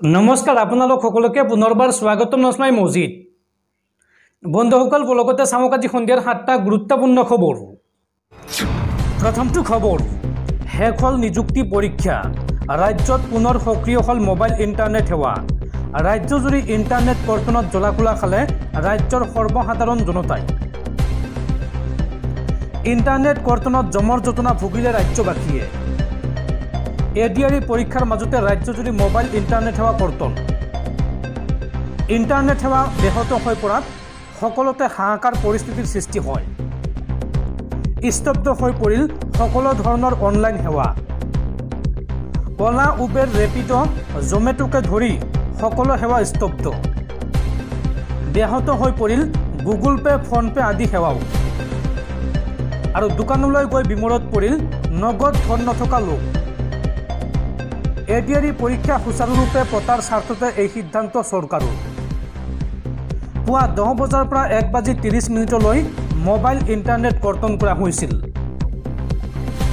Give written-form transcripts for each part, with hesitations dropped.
नमस्कार आपनालोक सकलोके पुनर्बार स्वागतम नस्माई मजिद बंधुসকল बलगते चामक आज सन्धियार 7टा गुरुत्वपूर्ण खबर। प्रथमটো खबर शेष हल नियुक्ति परीक्षा राज्यत पुनर सक्रिय हल मोबाइल इंटरनेट सेवा राज्यजुरी इंटरनेट कर्तनत जलाकुला खाले राज्यर सर्वसाधारण जनताय इंटरनेट कर्तनत जमर जतना भुगिले राज्यबासीये एडीआरई परीक्षार मजते राज्यजुरी मोबाइल इंटरनेट सेवा कर्तन इंटरनेट सेवा ब्याहत हो पड़ात सकलोते हाहाकार परिस्थितिर सृष्टि हय। स्तब्ध हो परिल सकलो धৰণৰ अनलाइन सेवा ओला उबेर रेपिडो जोमेटोके धरि सकलो सेवा स्तब्ध ब्याहत हो परिल गुगल पे फोन पे आदि सेवाओ और दुकानলৈ गई विमोरत परिल नगद धन नथका लोक एडीआरई परीक्षा सुचारुरूपे पतार स्वार्थते এই সিদ্ধান্ত सरकारों पुआ 10 बजार পৰা 1:30 मोबाइल इंटरनेट कर्तन करा হৈছিল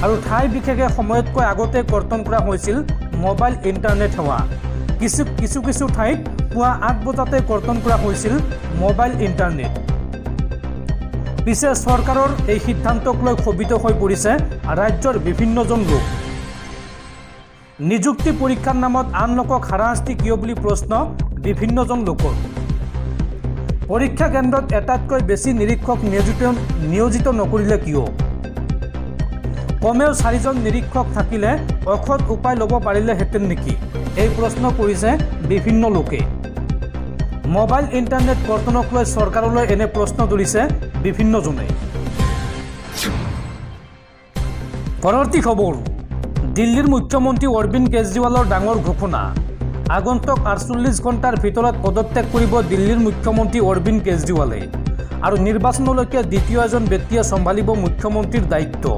আৰু ঠাই বিশেষে সময়তকৈ আগতে कर्तन करा হৈছিল मोबाइल इंटरनेट सेवा কিছু ঠাইত পুआ 8 বজাতে कर्तन करा হৈছিল मोबाइल इंटरनेट পিছে सरकारों এই সিদ্ধান্তক লৈ ক্ষোভিত হৈ পৰিছে ৰাজ্যৰ বিভিন্নজন লোক। नियुक्ति परीक्षार नामत आन लोকক हाराशास्ति किय बुली प्रश्न विभिन्नजन लोकर। परीक्षा केन्द्रत एटातকৈ बेছি निरीक्षक नियोजित नकरिले किय कमेও 4জন निरीक्षक থাকিলে অখত উপায় লব পাৰিলে হেতেন নেকি এই প্ৰশ্ন কৰিছে বিভিন্ন লোকে। মোবাইল ইন্টাৰনেট কৰ্তনক লৈ চৰকাৰলৈ এনে প্ৰশ্ন তুলিছে বিভিন্নজনে। পৰৱৰ্তী খবৰ दिल्लीर मुख्यमंत्री अरविंद केजरीवालर डांगर घोषणा आगंतुक 48 घंटार भितरत पदत्याग करिब दिल्लीर मुख्यमंत्री अरविंद केजरीवाले और निर्वाचनলৈকে द्वितीय एजन व्यक्तिये सम्भालिब मुख्यमंत्रीर दायित्व।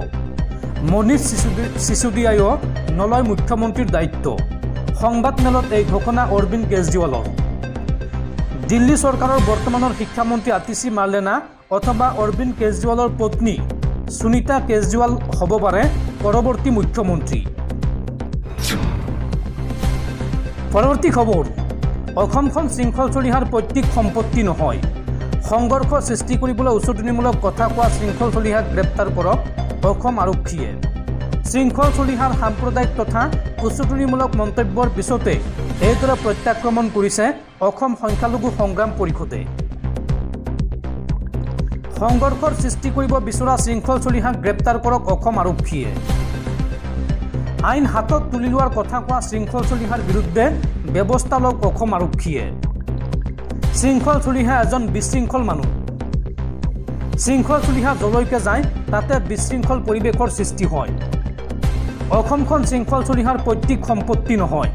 मनीष सिसोदियायো नलय मुख्यमंत्रीर दायित्व। संबादमेলত এই घोषणा अरविंद केजरीवालर। दिल्ली सरकारों बर्तमानर शिक्षामंत्री आतिशी मार्लेना अथवा अरविंद केजरीवालर पत्नी सुनीता केजरीवाल हब पारे परवर्ती मुख्यमंत्री। परवर्ती खबर অসমখন শৃংখল চলিহাৰ পৈতৃক সম্পত্তি নহয় সংঘৰ্ষ সৃষ্টি কৰিবলৈ উচতনিমূলক কথা কোৱা শৃংখল চলিহাক গ্ৰেপ্তাৰ কৰক অসম আৰক্ষীয়ে। শৃংখল চলিহাৰ সাম্প্ৰদায়িক তথা উচতনিমূলক মন্তব্যৰ পিছতে এইদৰে প্ৰত্যাক্ৰমণ কৰিছে অসম সংখ্যালঘু সংগ্ৰাম পৰিষদে। সংঘৰ্ষৰ সৃষ্টি কৰিব বিচৰা শৃংখল চলিহাক গ্ৰেপ্তাৰ কৰক অসম আৰক্ষীয়ে। আইন হাতত তুলি লোৱাৰ কথা কোৱা শৃংখল চলিহাৰ বিৰুদ্ধে ব্যৱস্থা লওক অসম আৰক্ষীয়ে। শৃংখল চলিহা এজন বিশৃংখল মানুহ। শৃংখল চলিহা যলৈকে যায় তাতে বিশৃংখল পৰিৱেশৰ সৃষ্টি হয়। অসমখন শৃংখল চলিহাৰ পৈতৃক সম্পত্তি নহয়।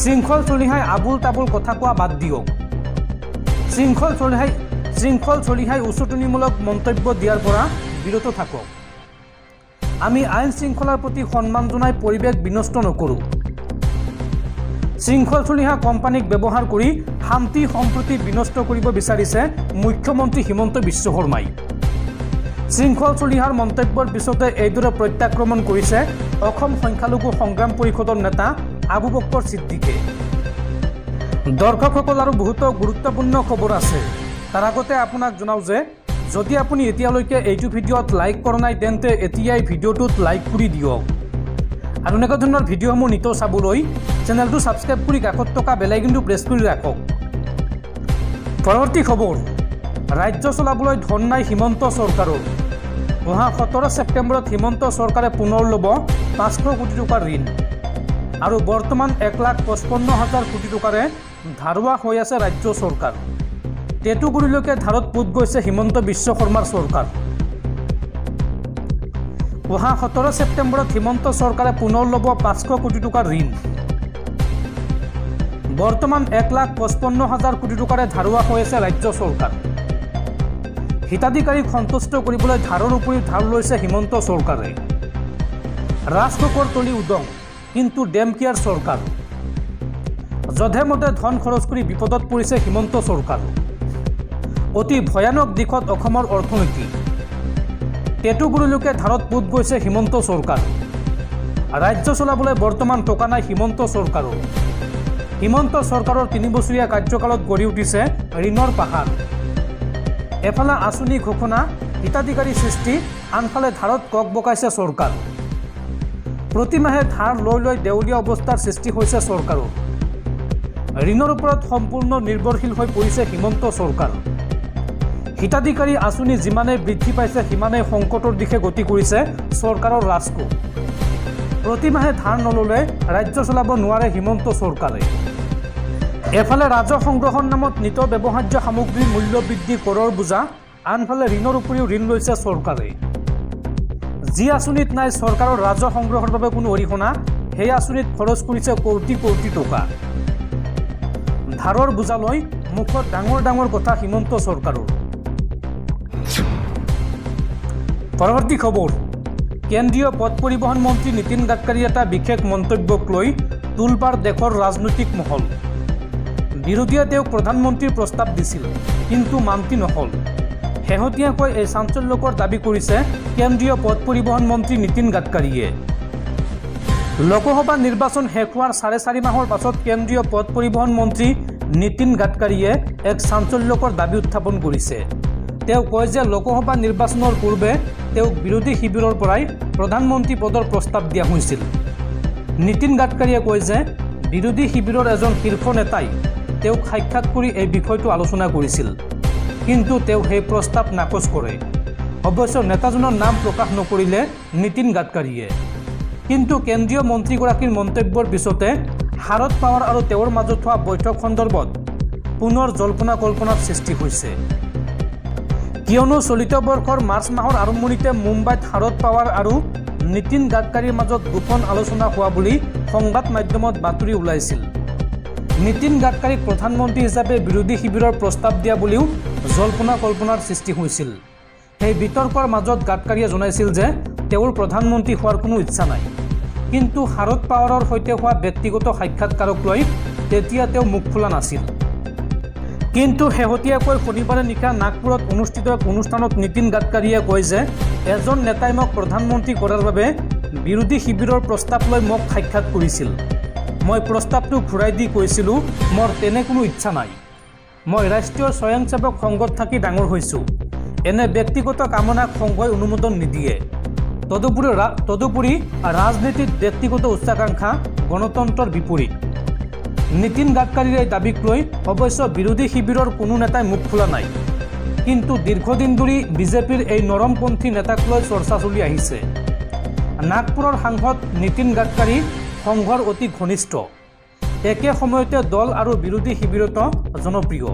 শৃংখল চলিহাই আবুল তাবুল কথা কোৱা বাদ দিয়ক। শৃংখল চলিহাই উচতনিমূলক মন্তব্য দিয়াৰ পৰা বিৰত থাকক। আমি আইন শৃংখলাৰ প্ৰতি সন্মান জনাই পৰিৱেশ বিনষ্ট নকৰোঁ। শৃংখল চলিহা কোম্পানীক ব্যৱহাৰ কৰি শান্তি সম্প্ৰীতি বিনষ্ট কৰিব বিচাৰিছে মুখ্যমন্ত্ৰী হিমন্ত বিশ্ব শৰ্মাই। শৃংখল চলিহাৰ মন্তব্যৰ পিছতে এইদৰে প্ৰত্যাক্ৰমণ কৰিছে অসম সংখ্যালঘু সংগ্ৰাম পৰিষদৰ নেতা আবু বক্কৰ ছিদ্দিকে। দৰ্শকসকল আৰু বহুতো গুৰুত্বপূৰ্ণ খবৰ আছে। তাৰ আগতে আপোনাক জনাওঁ যে যদি আপুনি এতিয়ালৈকে এইটো ভিডিঅ'ত লাইক কৰা নাই তেন্তে এতিয়াই ভিডিঅ'টোত লাইক কৰি দিয়ক আৰু এনেকুৱা ধৰণৰ ভিডিঅ'সমূহ নিতৌ চাবলৈ চেনেলটো ছাবস্ক্ৰাইব কৰি কাষত থকা বেল আইকনটো প্ৰেছ কৰি ৰাখক। পৰৱৰ্তী খবৰ ৰাজ্য চলাবলৈ ধন নাই হিমন্ত চৰকাৰৰ। অহা 17 ছেপ্টেম্বৰত হিমন্ত চৰকাৰে পুনৰ ল'ব 500 কোটি টকাৰ ঋণ আৰু বৰ্তমান 1,55,000 কোটি টকাৰে ধাৰুৱা হৈ আছে ৰাজ্য চৰকাৰ। টেটুগুৰিলৈকে ধাৰত পোত গৈছে হিমন্ত বিশ্ব শৰ্মাৰ চৰকাৰ। অহা 17 ছেপ্টেম্বৰত হিমন্ত চৰকাৰে পুনৰ ল'ব 500 কোটি টকাৰ ঋণ। বৰ্তমান 1,55,000 কোটি টকাৰে ধাৰুৱা হৈ আছে ৰাজ্য চৰকাৰ। হিতাধিকাৰীক সন্তুষ্ট কৰিবলৈ ধাৰৰ উপৰি ধাৰ লৈছে হিমন্ত চৰকাৰে। ৰাজকোষৰ তলি উদং কিন্তু ডেম কেয়াৰ চৰকাৰ। যধে মধে ধন খৰচ কৰি বিপদত পৰিছে হিমন্ত চৰকাৰ। অতি ভয়ানক দিশত অসমৰ অৰ্থনীতি। টেটুগুৰিলৈকে ধাৰত পোত গৈছে হিমন্ত চৰকাৰ। राज्य चलाबले बर्तमान टका नाई हिमंत सरकारों হিমন্ত চৰকাৰৰ 3 বছৰীয়া কাৰ্যকালত গঢ়ি উঠিছে ঋণৰ পাহাৰ। এফালে আঁচনি ঘোষণা, হিতাধিকাৰী সৃষ্টি, আনফালে ধাৰত কক বকাইছে চৰকাৰ। প্ৰতিমাহে ধাৰ লৈ দেউলীয়া অৱস্থাৰ সৃষ্টি হৈছে চৰকাৰৰ। ঋণৰ ওপৰত সম্পূৰ্ণ নিৰ্ভৰশীল হৈ পৰিছে হিমন্ত চৰকাৰ। হিতাধিকাৰী আঁচনি যিমানে বৃদ্ধি পাইছে সিমানেই সংকটৰ দিশে গতি কৰিছে চৰকাৰৰ ৰাজকোষ। প্ৰতিমাহে ধাৰ নল'লে ৰাজ্য চলাব নোৱাৰে হিমন্ত চৰকাৰে। এফালে ৰাজহ সংগ্ৰহৰ নামত নিত ব্যৱহাৰ্য সামগ্ৰীৰ মূল্য বৃদ্ধি কৰৰ বোজা, আনফালে ঋণৰ উপৰিও ঋণ লৈছে চৰকাৰে। যি আঁচনিত নাই চৰকাৰৰ ৰাজহ সংগ্ৰহৰ বাবে কোনো অৰিহণা, সেই আঁচনিত খৰচ কৰিছে কোটি কোটি টকা। ধাৰৰ বোজা লৈ মুখত ডাঙৰ কথা হিমন্ত চৰকাৰৰ। পৰৱৰ্তী খবৰ, কেন্দ্ৰীয় পথ পৰিবহণ মন্ত্ৰী নীতিন গাডকাৰীৰ এটা বিশেষ মন্তব্যক লৈ তোলপাৰ দেশৰ ৰাজনৈতিক মহল। বিৰোধীয়ে তেওঁক প্ৰধানমন্ত্ৰীৰ প্ৰস্তাৱ দিছিল, কিন্তু মান্তি নহ'ল। শেহতীয়াকৈ এই চাঞ্চল্যকৰ দাবী কৰিছে কেন্দ্ৰীয় পথ পৰিবহণ মন্ত্ৰী নীতিন গাডকাৰীয়ে। লোকসভা নিৰ্বাচন শেষ হোৱাৰ 4.5 মাহৰ পাছত কেন্দ্ৰীয় পথ পৰিবহণ মন্ত্ৰী নীতিন গাডকাৰীয়ে এক চাঞ্চল্যকৰ দাবী উত্থাপন কৰিছে। তেওঁ কয় যে লোকসভা নিৰ্বাচনৰ পূৰ্বে তেওঁক বিৰোধী শিবিৰৰ পৰাই প্ৰধানমন্ত্ৰী পদৰ প্ৰস্তাৱ দিয়া হৈছিল। নীতিন গাডকাৰীয়ে কয় যে বিৰোধী শিবিৰৰ এজন শীৰ্ষ নেতাই তেওঁক সাক্ষাৎ কৰি এই বিষয়টো আলোচনা কৰিছিল, কিন্তু তেওঁ সেই প্ৰস্তাৱ নাকচ কৰে। অৱশ্য নেতাজনৰ নাম প্ৰকাশ নকৰিলে নীতিন গাডকাৰীয়ে। কিন্তু কেন্দ্ৰীয় মন্ত্ৰীগৰাকীৰ মন্তব্যৰ পিছতে শাৰদ পাৱাৰ আৰু তেওঁৰ মাজত হোৱা বৈঠক সন্দৰ্ভত পুনৰ জল্পনা কল্পনাৰ সৃষ্টি হৈছে। কিয়নো চলিত বৰ্ষৰ মাৰ্চ মাহৰ আৰম্ভণিতে মুম্বাইত শাৰদ পাৱাৰ আৰু নীতিন গাডকাৰীৰ মাজত গোপন আলোচনা হোৱা বুলি সংবাদ মাধ্যমত বাতৰি ওলাইছিল। নীতিন গাডকাৰীক প্ৰধানমন্ত্ৰী হিচাপে বিৰোধী শিবিৰৰ প্ৰস্তাৱ দিয়া বুলিও জল্পনা কল্পনাৰ সৃষ্টি হৈছিল। সেই বিতৰ্কৰ মাজত গাডকাৰীয়ে জনাইছিল যে তেওঁৰ প্ৰধানমন্ত্ৰী হোৱাৰ কোনো ইচ্ছা নাই, কিন্তু শাৰদ পাৱাৰৰ সৈতে হোৱা ব্যক্তিগত সাক্ষাৎকাৰক লৈ তেতিয়া তেওঁ মুখ খোলা নাছিল। কিন্তু শেহতীয়াকৈ শনিবাৰে নিশা নাগপুৰত অনুষ্ঠিত এক অনুষ্ঠানত নীতিন গাডকাৰীয়ে কয় যে এজন নেতাই মোক প্ৰধানমন্ত্ৰী কৰাৰ বাবে বিৰোধী শিবিৰৰ প্ৰস্তাৱ লৈ মোক সাক্ষাৎ কৰিছিল। মই প্ৰস্তাৱটো ঘূৰাই দি কৈছিলোঁ মোৰ তেনে কোনো ইচ্ছা নাই। মই ৰাষ্ট্ৰীয় স্বয়ংসেৱক সংঘত থাকি ডাঙৰ হৈছোঁ। এনে ব্যক্তিগত কামনাক সংঘই অনুমোদন নিদিয়ে। তদুপৰি ৰাজনীতিত ব্যক্তিগত উচ্চাকাংক্ষা গণতন্ত্ৰৰ বিপৰীত। নীতিন গাডকাৰীৰ এই দাবীক লৈ অৱশ্য বিৰোধী শিবিৰৰ কোনো নেতাই মুখ খোলা নাই, কিন্তু দীৰ্ঘদিন ধৰি বিজেপিৰ এই নৰমপন্থী নেতাক লৈ চৰ্চা চলি আহিছে। নাগপুৰৰ সাংসদ নীতিন গাডকাৰী সংঘৰ অতি ঘনিষ্ঠ। একে সময়তে দল আৰু বিৰোধী শিবিৰতো জনপ্ৰিয়।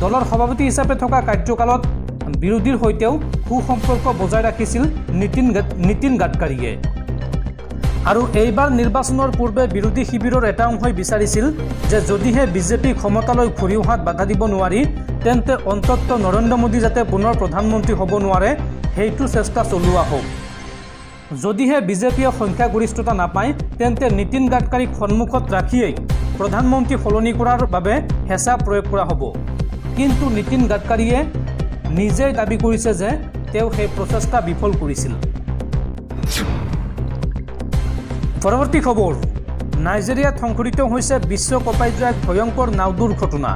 দলৰ সভাপতি হিচাপে থকা কাৰ্যকালত বিৰোধীৰ সৈতেও সুসম্পৰ্ক বজাই ৰাখিছিল নীতিন গাডকাৰীয়ে। আৰু এইবাৰ নিৰ্বাচনৰ পূৰ্বে বিৰোধী শিবিৰৰ এটা অংশই বিচাৰিছিল যে যদিহে বিজেপি ক্ষমতালৈ ঘূৰি অহাত বাধা দিব নোৱাৰি, তেন্তে অন্ততঃ নৰেন্দ্ৰ মোদী যাতে পুনৰ প্ৰধানমন্ত্ৰী হ'ব নোৱাৰে সেইটো চেষ্টা চলোৱা হওক। যদিহে বিজেপিয়ে সংখ্যাগৰিষ্ঠতা নাপায়, তেন্তে নীতিন গাডকাৰীক সন্মুখত ৰাখিয়েই প্ৰধানমন্ত্ৰী সলনি কৰাৰ বাবে হেঁচা প্ৰয়োগ কৰা হ'ব। কিন্তু নীতিন গাডকাৰীয়ে নিজেই দাবী কৰিছে যে তেওঁ সেই প্ৰচেষ্টা বিফল কৰিছিল। পৰৱৰ্তী খবৰ, নাইজেৰিয়াত সংঘটিত হৈছে বিশ্বকপাই যোৱা এক ভয়ংকৰ নাও দুৰ্ঘটনা।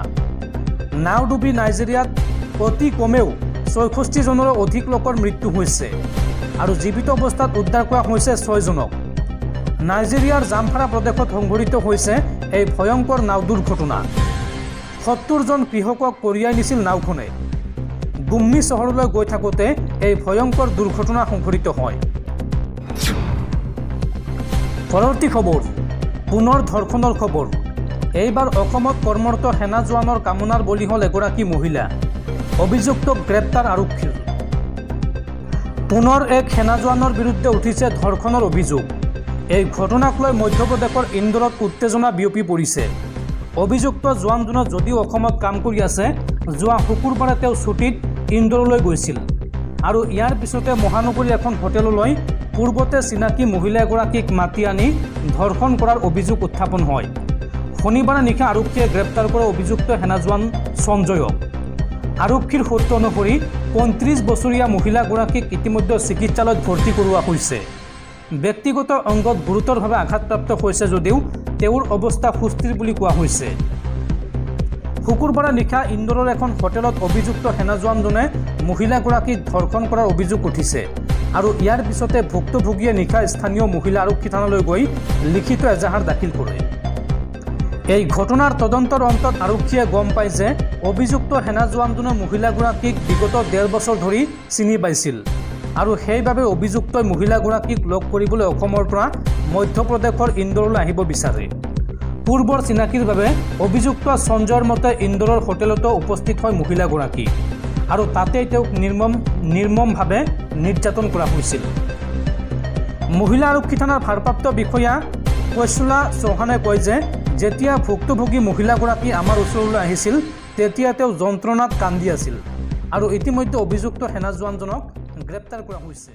নাও ডুবি নাইজেৰিয়াত অতি কমেও ৬৬জনৰো অধিক লোকৰ মৃত্যু হৈছে আৰু জীৱিত অৱস্থাত উদ্ধাৰ কৰা হৈছে 6জনক। নাইজেৰিয়াৰ জামফাৰা প্ৰদেশত সংঘটিত হৈছে এই ভয়ংকৰ নাও দুৰ্ঘটনা। ৭০জন কৃষকক কঢ়িয়াই নিছিল নাওখনে। গুম্মি চহৰলৈ গৈ থাকোঁতে এই ভয়ংকৰ দুৰ্ঘটনা সংঘটিত হয়। পৰৱৰ্তী খবৰ, পুনৰ ধৰ্ষণৰ খবৰ। এইবাৰ অসমত কৰ্মৰত সেনা জোৱানৰ কামনাৰ বলি হ'ল এগৰাকী মহিলা। অভিযুক্তক গ্ৰেপ্তাৰ আৰক্ষীৰ। পুনৰ এক সেনা জোৱানৰ বিৰুদ্ধে উঠিছে ধৰ্ষণৰ অভিযোগ। এই ঘটনাক লৈ মধ্যপ্ৰদেশৰ ইন্দোৰত উত্তেজনা বিয়পি পৰিছে। অভিযুক্ত জোৱানজনে যদিও অসমত কাম কৰি আছে, যোৱা শুকুৰবাৰে তেওঁ ছুটীত ইন্দোৰলৈ গৈছিল আৰু ইয়াৰ পিছতে মহানগৰীৰ এখন হোটেললৈ পূৰ্বতে চিনাকি মহিলা এগৰাকীক মাতি আনি ধৰ্ষণ কৰাৰ অভিযোগ উত্থাপন হয়। শনিবাৰে নিশা আৰক্ষীয়ে গ্ৰেপ্তাৰ কৰা অভিযুক্ত সেনা জোৱান সঞ্জয়ক। আৰক্ষীৰ সূত্ৰ অনুসৰি ৩৫ বছৰীয়া মহিলাগৰাকীক ইতিমধ্যে চিকিৎসালয়ত ভৰ্তি কৰোৱা হৈছে। ব্যক্তিগত অংগত গুৰুতৰভাৱে আঘাতপ্ৰাপ্ত হৈছে যদিও তেওঁৰ অৱস্থা সুস্থিৰ বুলি কোৱা হৈছে। শুকুৰবাৰে নিশা ইন্দোৰৰ এখন হোটেলত অভিযুক্ত সেনা জোৱানজনে মহিলাগৰাকীক ধৰ্ষণ কৰাৰ অভিযোগ উঠিছে আৰু ইয়াৰ পিছতে ভুক্তভোগীয়ে নিশা স্থানীয় মহিলা আৰক্ষী থানালৈ গৈ লিখিত এজাহাৰ দাখিল কৰে। এই ঘটনাৰ তদন্তৰ অন্তত আৰক্ষীয়ে গম পায় যে অভিযুক্ত সেনা জোৱানজনে মহিলাগৰাকীক বিগত 1.5 বছৰ ধৰি চিনি পাইছিল আৰু সেইবাবে অভিযুক্তই মহিলাগৰাকীক লগ কৰিবলৈ অসমৰ পৰা মধ্যপ্ৰদেশৰ ইন্দোৰলৈ আহিব বিচাৰে। পূৰ্বৰ চিনাকিৰ বাবে অভিযুক্ত সঞ্জয়ৰ মতে ইন্দোৰৰ হোটেলতো উপস্থিত হয় মহিলাগৰাকী আৰু তাতেই তেওঁক নিৰ্মমভাৱে নিৰ্যাতন কৰা হৈছিল। মহিলা আৰক্ষী থানাৰ ভাৰপ্ৰাপ্ত বিষয়া কৈশলা চৌহানে কয় যে যেতিয়া ভুক্তভোগী মহিলাগৰাকী আমাৰ ওচৰলৈ আহিছিল তেতিয়া তেওঁ যন্ত্ৰণাত কান্দি আছিল আৰু ইতিমধ্যে অভিযুক্ত সেনা জোৱানজনক গ্ৰেপ্তাৰ কৰা হৈছে।